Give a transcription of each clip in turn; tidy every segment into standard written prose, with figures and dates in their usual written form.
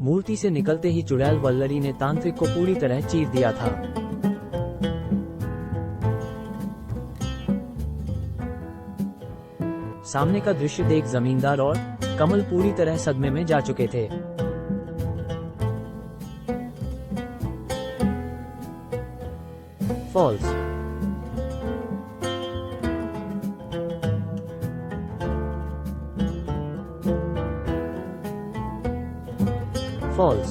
मूर्ति से निकलते ही चुड़ैल वल्लरी ने तांत्रिक को पूरी तरह चीर दिया था। सामने का दृश्य देख जमींदार और कमल पूरी तरह सदमे में जा चुके थे। फॉल्स। फॉल्स।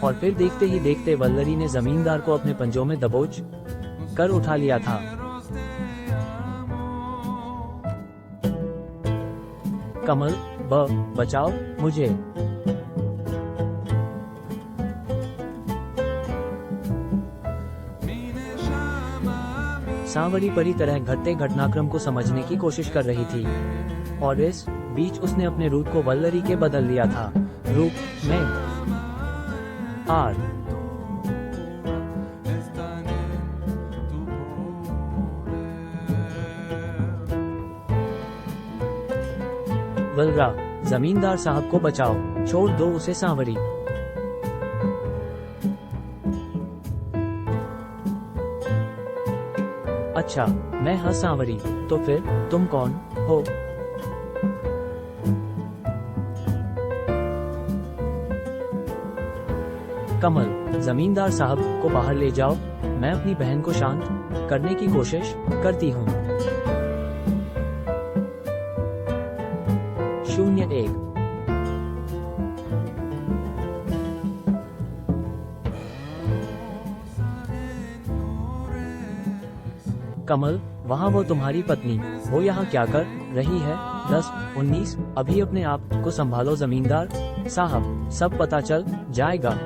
और फिर देखते ही देखते वल्लरी ने जमींदार को अपने पंजों में दबोच कर उठा लिया था। कमल, बचाओ मुझे। सांवरी परी तरह घटते घटनाक्रम को समझने की कोशिश कर रही थी और इस बीच उसने अपने रूप को वल्लरी के बदल लिया था। रूप में आर। वल्लरा, जमींदार साहब को बचाओ, छोड़ दो उसे सांवरी। अच्छा, मैं हाँ सांवरी, तो फिर तुम कौन हो? कमल, जमींदार साहब को बाहर ले जाओ, मैं अपनी बहन को शांत करने की कोशिश करती हूँ। 01। कमल, वहाँ वो तुम्हारी पत्नी, वो यहाँ क्या कर रही है? 10, 19, अभी अपने आप को संभालो जमींदार साहब, सब पता चल जाएगा।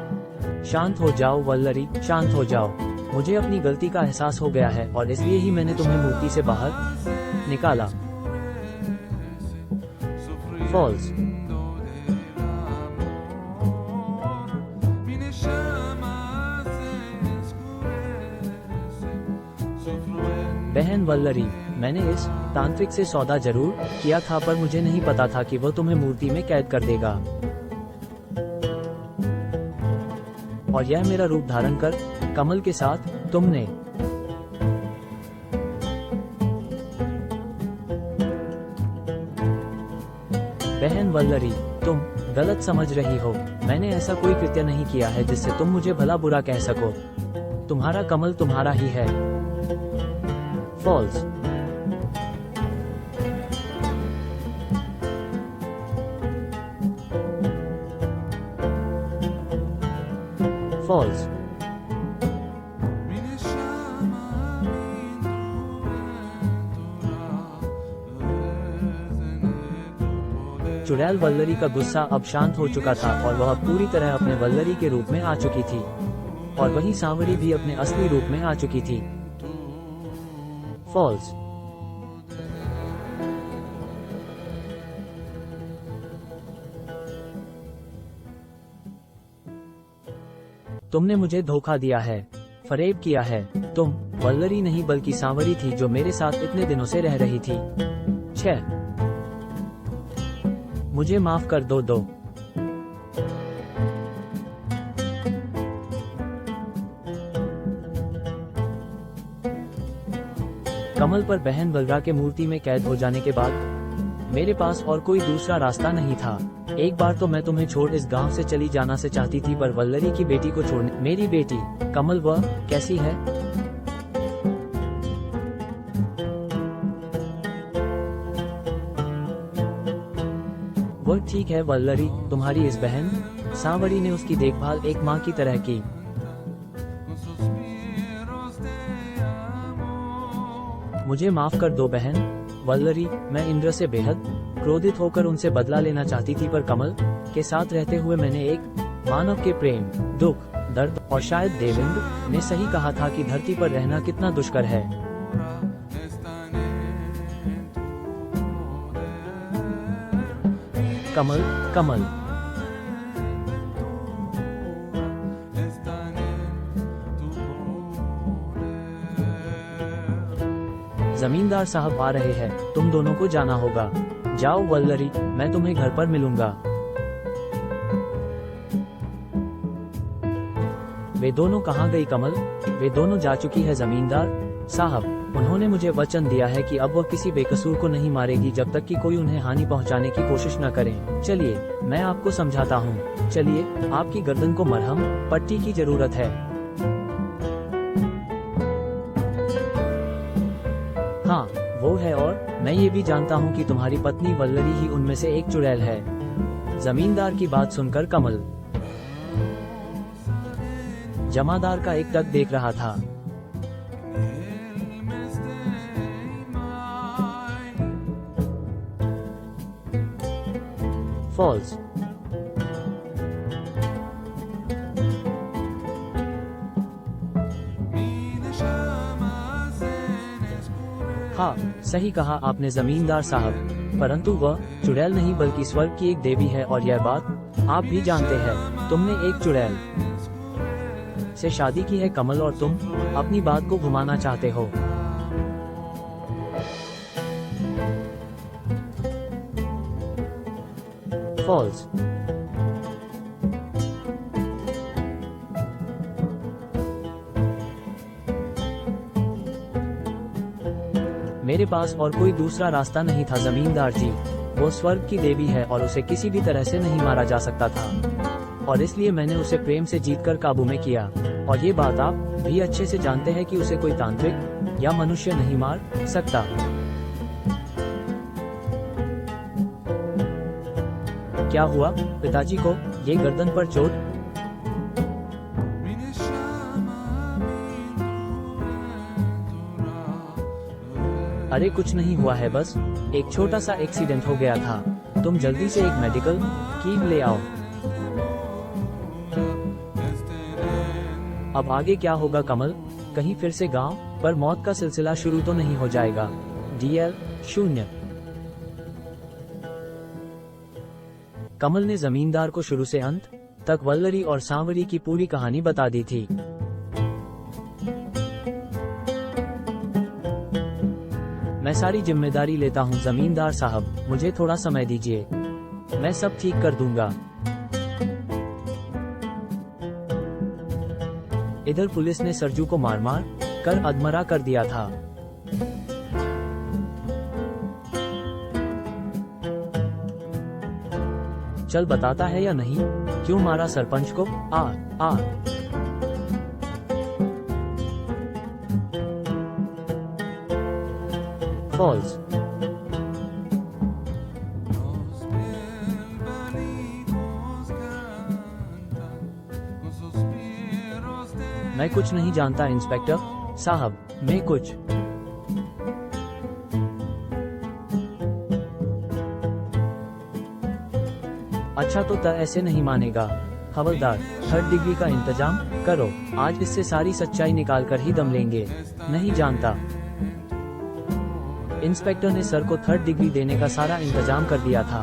शांत हो जाओ वल्लरी, शांत हो जाओ। मुझे अपनी गलती का एहसास हो गया है और इसलिए ही मैंने तुम्हें मूर्ति से बाहर निकाला। फॉल्स। बहन वल्लरी, मैंने इस तांत्रिक से सौदा जरूर किया था, पर मुझे नहीं पता था कि वो तुम्हें मूर्ति में कैद कर देगा और यह मेरा रूप धारण कर कमल के साथ तुमने। बहन वल्लरी, तुम गलत समझ रही हो। मैंने ऐसा कोई कृत्य नहीं किया है जिससे तुम मुझे भला बुरा कह सको। तुम्हारा कमल तुम्हारा ही है। फॉल्स। फॉल्स। चुड़ैल वल्लरी का गुस्सा अब शांत हो चुका था और वह पूरी तरह अपने वल्लरी के रूप में आ चुकी थी और वही सांवरी भी अपने असली रूप में आ चुकी थी। फॉल्स। तुमने मुझे धोखा दिया है, फरेब किया है। तुम वल्लरी नहीं बल्कि सांवरी थी जो मेरे साथ इतने दिनों से रह रही थी। 6। मुझे माफ कर दो। कमल पर बहन वल्लरा के मूर्ति में कैद हो जाने के बाद मेरे पास और कोई दूसरा रास्ता नहीं था। एक बार तो मैं तुम्हें छोड़ इस गांव से चली जाना से चाहती थी, पर वल्लरी की बेटी को छोड़ने। मेरी बेटी कमल, वह कैसी है? वह ठीक है वल्लरी, तुम्हारी इस बहन सांवरी ने उसकी देखभाल एक माँ की तरह की। मुझे माफ कर दो बहन वल्लरी, मैं इंद्र से बेहद क्रोधित होकर उनसे बदला लेना चाहती थी, पर कमल के साथ रहते हुए मैंने एक मानव के प्रेम, दुख, दर्द और शायद देवेंद्र ने सही कहा था कि धरती पर रहना कितना दुष्कर है। कमल। जमींदार साहब आ रहे हैं, तुम दोनों को जाना होगा। जाओ वल्लरी, मैं तुम्हें घर पर मिलूंगा। वे दोनों कहाँ गई कमल? वे दोनों जा चुकी है जमींदार साहब। उन्होंने मुझे वचन दिया है कि अब वह किसी बेकसूर को नहीं मारेगी जब तक कि कोई उन्हें हानि पहुंचाने की कोशिश न करे। चलिए मैं आपको समझाता हूँ। चलिए, आपकी गर्दन को मरहम पट्टी की जरूरत है। हाँ वो है, और मैं ये भी जानता हूँ कि तुम्हारी पत्नी वल्लरी ही उनमें से एक चुड़ैल है। जमींदार की बात सुनकर कमल जमादार का एक टक देख रहा था। फॉल्स। हाँ सही कहा आपने जमींदार साहब, परंतु वह चुड़ैल नहीं बल्कि स्वर्ग की एक देवी है, और यह बात आप भी जानते हैं। तुमने एक चुड़ैल से शादी की है कमल, और तुम अपनी बात को घुमाना चाहते हो। फॉल्स। मेरे पास और कोई दूसरा रास्ता नहीं था जमींदार जी। वो स्वर्ग की देवी है और उसे किसी भी तरह से नहीं मारा जा सकता था, और इसलिए मैंने उसे प्रेम से जीतकर काबू में किया। और ये बात आप भी अच्छे से जानते हैं कि उसे कोई तांत्रिक या मनुष्य नहीं मार सकता। क्या हुआ पिताजी को ये गर्दन पर चोट? अरे कुछ नहीं हुआ है, बस एक छोटा सा एक्सीडेंट हो गया था। तुम जल्दी से एक मेडिकल किट ले आओ। अब आगे क्या होगा कमल? कहीं फिर से गांव पर मौत का सिलसिला शुरू तो नहीं हो जाएगा? DL 0। कमल ने जमींदार को शुरू से अंत तक वल्लरी और सांवरी की पूरी कहानी बता दी थी। मैं सारी जिम्मेदारी लेता हूँ जमींदार साहब, मुझे थोड़ा समय दीजिए, मैं सब ठीक कर दूंगा। इधर पुलिस ने सरजू को मार मार कर अधमरा कर दिया था। चल बताता है या नहीं, क्यों मारा सरपंच को? आ फॉल्स। मैं कुछ नहीं जानता इंस्पेक्टर साहब, मैं कुछ अच्छा तो ऐसे नहीं मानेगा। खबरदार, 3rd डिग्री का इंतजाम करो। आज इससे सारी सच्चाई निकाल कर ही दम लेंगे। नहीं जानता। इंस्पेक्टर ने सर को 3rd डिग्री देने का सारा इंतजाम कर दिया था।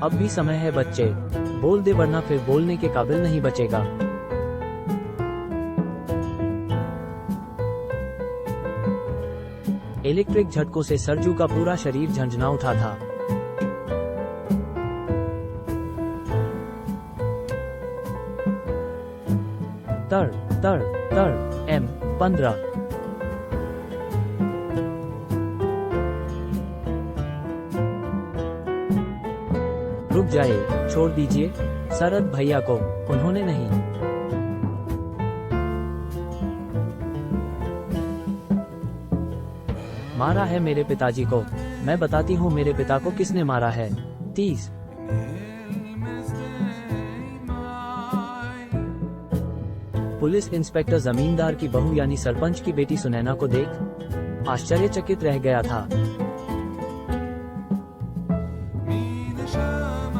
अब भी समय है बच्चे, बोल दे वरना फिर बोलने के काबिल नहीं बचेगा। इलेक्ट्रिक झटकों से सरजू का पूरा शरीर झंझना उठा था। तर तर तर M15। रुक जाए, छोड़ दीजिए शरद भैया को, उन्होंने नहीं। मारा है मेरे पिताजी को। मैं बताती हूँ मेरे पिता को किसने मारा है। 30। पुलिस इंस्पेक्टर जमींदार की बहू यानी सरपंच की बेटी सुनैना को देख आश्चर्यचकित रह गया था।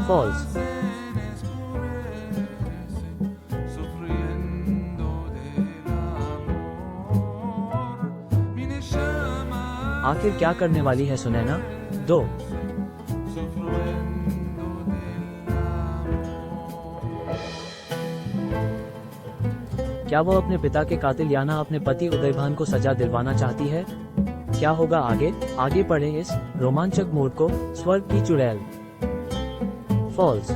फॉल्स। आखिर क्या करने वाली है सुनैना? 2। क्या वो अपने पिता के कातिल याना अपने पति उदयभान को सजा दिलवाना चाहती है? क्या होगा आगे पढ़ें इस रोमांचक मोड़ को। स्वर्ग की चुड़ैल। फॉल्स।